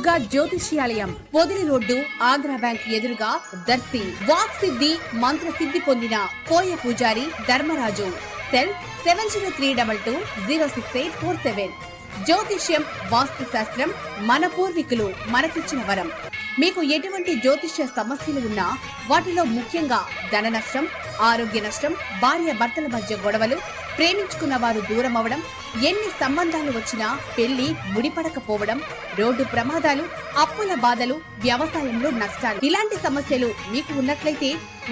కనకదుర్గ జ్యోతిష్యాలయం, Podili road, Andhra bank ఎదురుగా, Darsi. Walk సిద్ధి, మంత్ర సిద్ధి పొందిన కోయ పూజారి ధర్మరాజు. సెల్ 7032206847. జ్యోతిష్యం, వాస్తు శాస్త్రం మన పూర్వీకులు మనకిచ్చిన వరం. మీకు ఎటువంటి జ్యోతిష్య సమస్యలు ఉన్నా, వాటిలో ముఖ్యంగా ధన నష్టం, ఆరోగ్య నష్టం, భార్య భర్తల మధ్య గొడవలు, ప్రేమించుకున్న వారు దూరం అవడం, ఎన్ని సంబంధాలు వచ్చినా పెళ్లి ముడిపడకపోవడం, రోడ్డు ప్రమాదాలు, అప్పుల బాధలు, వ్యవసాయంలో నష్టాలు, ఇలాంటి సమస్యలు మీకు ఉన్నట్లయితే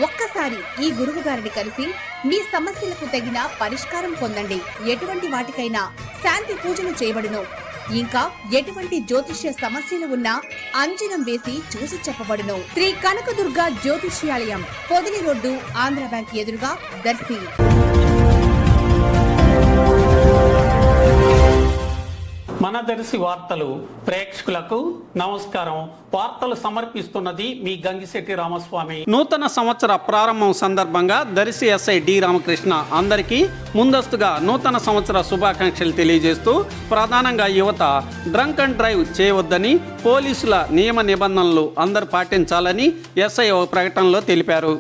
ఒక్కసారి ఈ గురువు గారిని కలిసి మీ సమస్యలకు తగిన పరిష్కారం పొందండి. ఎటువంటి వాటికైనా శాంతి పూజలు చేయబడును. ఇంకా ఎటువంటి జ్యోతిష్య సమస్యలు ఉన్నా అంజనం వేసి చూసి చెప్పబడును. శ్రీ కనకదుర్గ జ్యోతిష్యాలయం, పొదిలి రోడ్డు, ఆంధ్ర బ్యాంక్ ఎదురుగా, దర్శి. మన దర్శి వార్తలు ప్రేక్షకులకు నమస్కారం. వార్తలు సమర్పిస్తున్నది మీ గంగిశెట్టి రామస్వామి. నూతన సంవత్సర ప్రారంభం సందర్భంగా దర్శి ఎస్ఐ డి రామకృష్ణ అందరికీ ముందస్తుగా నూతన సంవత్సర శుభాకాంక్షలు తెలియజేస్తూ, ప్రధానంగా యువత డ్రంక్ అండ్ డ్రైవ్ చేయవద్దని, పోలీసుల నియమ నిబంధనలు అందరూ పాటించాలని ఎస్ఐ ఒక ప్రకటనలో తెలిపారు.